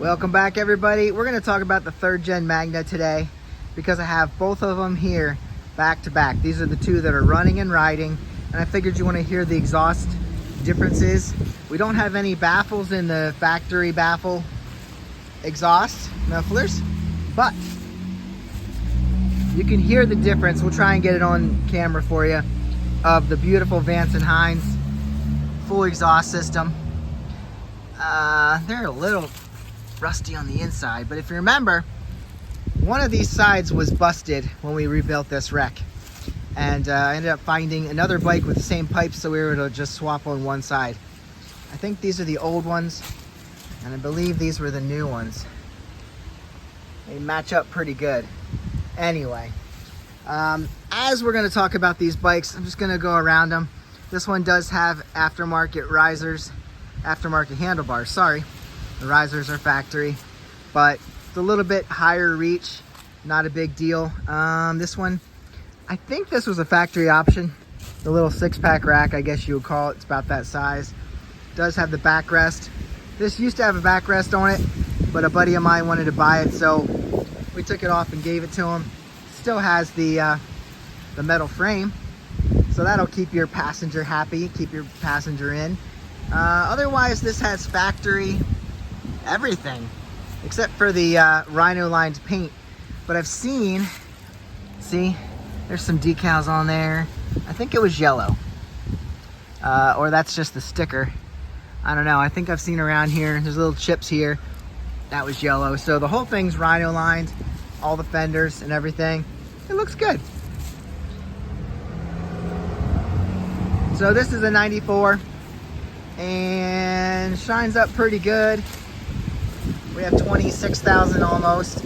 Welcome back, everybody. We're going to talk about the 3rd gen Magna today because I have both of them here back to back. These are the two that are running and riding, and I figured you want to hear the exhaust differences. We don't have any baffles in the factory baffle exhaust mufflers, but you can hear the difference. We'll try and get it on camera for you of the beautiful Vance Hines full exhaust system. They're a little rusty on the inside, but if you remember, one of these sides was busted when we rebuilt this wreck, and I ended up finding another bike with the same pipes, so we were able to just swap on one side. I think these are the old ones, and I believe these were the new ones. They match up pretty good. Anyway, as we're going to talk about these bikes, I'm just going to go around them. This one does have aftermarket risers, aftermarket handlebars, sorry. The risers are factory, but it's a little bit higher reach, not a big deal. This one, I think this was a factory option. The little 6-pack rack, I guess you would call it. It's about that size. Does have the backrest. This used to have a backrest on it, but a buddy of mine wanted to buy it, so we took it off and gave it to him. Still has the metal frame, so that'll keep your passenger happy, keep your passenger in. Otherwise, this has factory everything except for the rhino lined paint, but I've seen, see, there's some decals on there. I think it was yellow, or that's just the sticker. I don't know. I think I've seen around here, there's little chips here. That was yellow. So the whole thing's rhino lined, all the fenders and everything. It looks good. So this is a 94 and shines up pretty good. We have 26,000 almost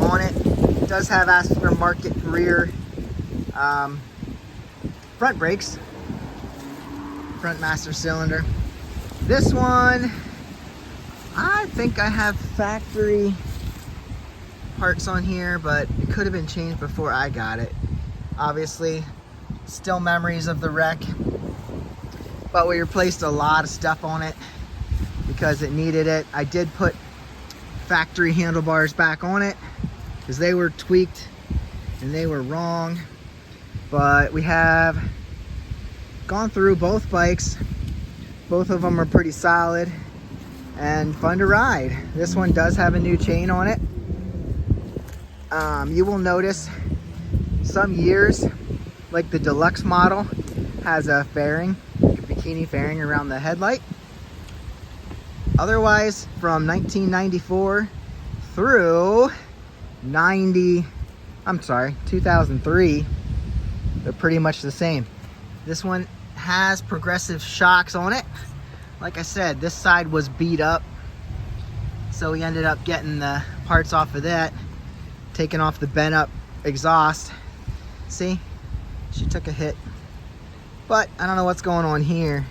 on it. It does have aftermarket rear front brakes, front master cylinder. This one, I think I have factory parts on here, but it could have been changed before I got it. Obviously, still memories of the wreck, but we replaced a lot of stuff on it because it needed it. I did put factory handlebars back on it because they were tweaked and they were wrong, but we have gone through both bikes. Both of them are pretty solid and fun to ride. This one does have a new chain on it. You will notice some years, like the deluxe model has a fairing, like a bikini fairing around the headlight. Otherwise, from 1994 through 2003, they're pretty much the same. This one has progressive shocks on it. Like I said, this side was beat up, so we ended up getting the parts off of that, taking off the bent up exhaust. See, she took a hit, but I don't know what's going on here.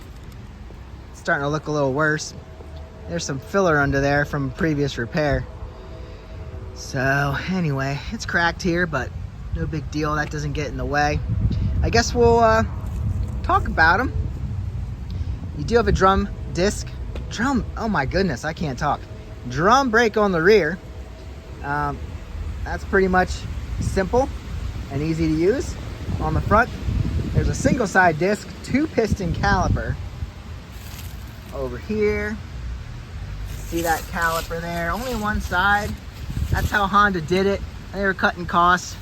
It's starting to look a little worse. There's some filler under there from a previous repair. So anyway, it's cracked here, but no big deal. That doesn't get in the way. I guess we'll talk about them. You do have a drum oh my goodness, I can't talk. Drum brake on the rear. That's pretty much simple and easy to use. On the front, there's a single side disc, 2-piston caliper. Over here, see that caliper there, only one side. That's how Honda did it. They were cutting costs.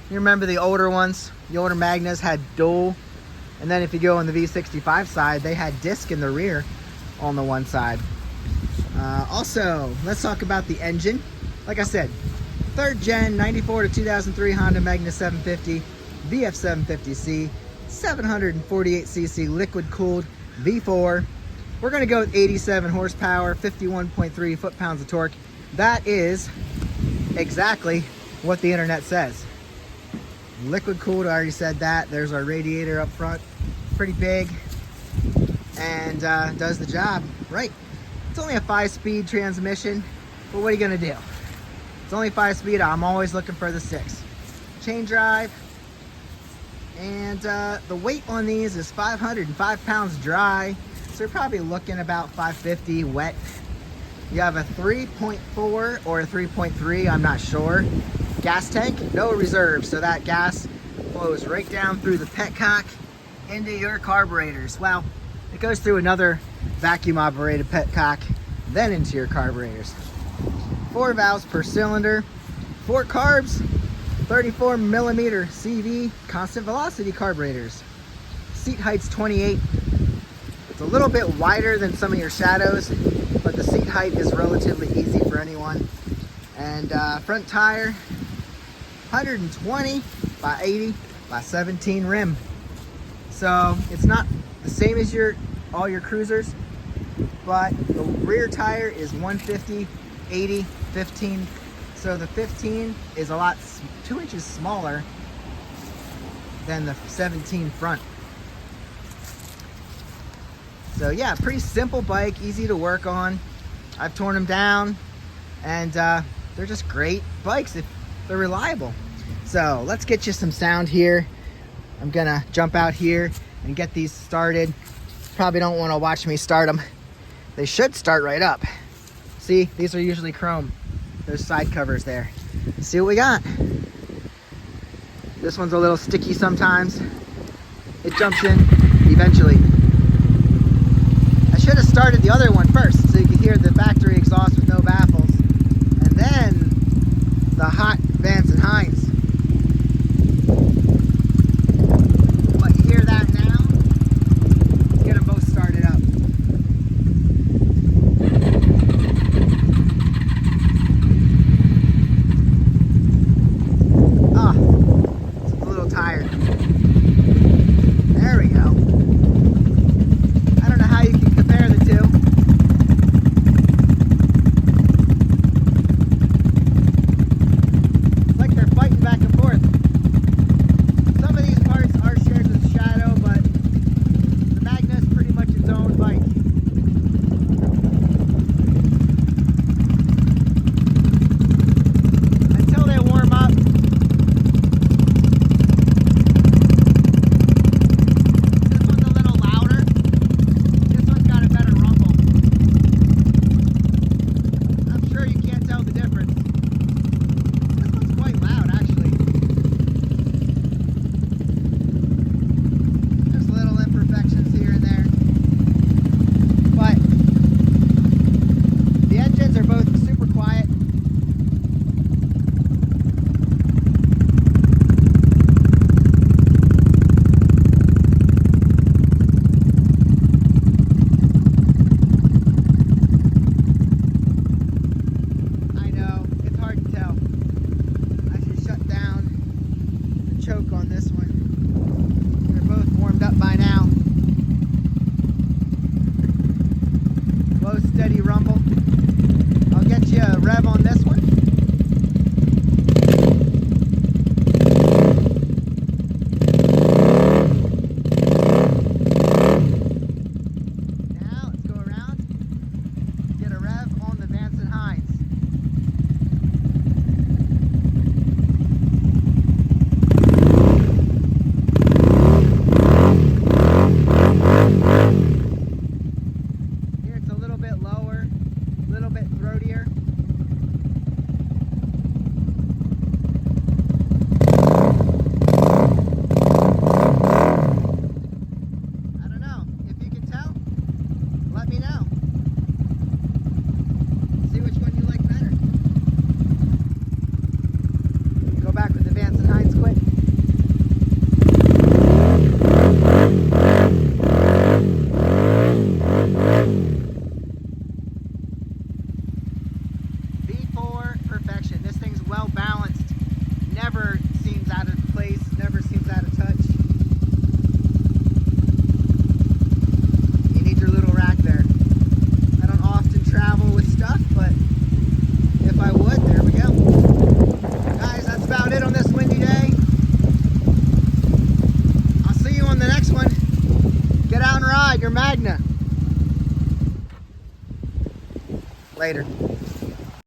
You remember the older ones, the older Magnas had dual, and then if you go on the V65 side, they had disc in the rear on the one side. Also, let's talk about the engine. Like I said, 3rd gen 94 to 2003 Honda Magna 750, VF750C, 748cc liquid cooled V4. We're gonna go with 87 horsepower, 51.3 foot-pounds of torque. That is exactly what the internet says. Liquid cooled, I already said that. There's our radiator up front, pretty big, and does the job right. It's only a 5-speed transmission, but what are you gonna do? It's only 5-speed, I'm always looking for the 6. Chain drive, and the weight on these is 505 pounds dry, so you're probably looking about 550 wet. You have a 3.4 or a 3.3, I'm not sure. Gas tank, no reserve, so that gas flows right down through the petcock into your carburetors. Well, it goes through another vacuum operated petcock, then into your carburetors. 4 valves per cylinder, 4 carbs, 34 millimeter CV constant velocity carburetors. Seat height's 28. It's a little bit wider than some of your Shadows, but the seat height is relatively easy for anyone. And front tire, 120 by 80 by 17 rim. So it's not the same as all your cruisers, but the rear tire is 150, 80, 15. So the 15 is a lot, 2 inches smaller than the 17 front. So yeah, pretty simple bike, easy to work on. I've torn them down, and they're just great bikes. They're reliable. So let's get you some sound here. I'm gonna jump out here and get these started. Probably don't want to watch me start them. They should start right up. See, these are usually chrome. Those side covers there. Let's see what we got. This one's a little sticky sometimes. It jumps in eventually. I should have started the other one first so you could hear the factory exhaust with no baffles. And then the hot Vance Hines. But you hear that now? Let's get them both started up. It's a little tired. There we go. I don't know how you can compare the two. It's like they're fighting back and forth. Some of these parts are shared with Shadow, but the Magna is pretty much its own bike. Until they warm up. This one's a little louder. This one's got a better rumble. I'm sure you can't tell the difference. This one's quite loud, actually. There's little imperfections here and there. But the engines are both super quiet. I know, it's hard to tell. I should shut down the choke on this one. They're both warmed up by now. Low, steady rumble. I'll get you a rev on this one. Now let's go around, get a rev on the Vance Hines. Here it's a little bit lower, a little bit throatier. I don't know. If you can tell, let me know. See which one you like better. Go back with the Vance Hines quick. V4 perfection. This thing's well balanced. Never seems out of place, never seems out of touch. You need your little rack there. I don't often travel with stuff, but if I would, there we go. Guys, that's about it on this windy day. I'll see you on the next one. Get out and ride your Magna. Later.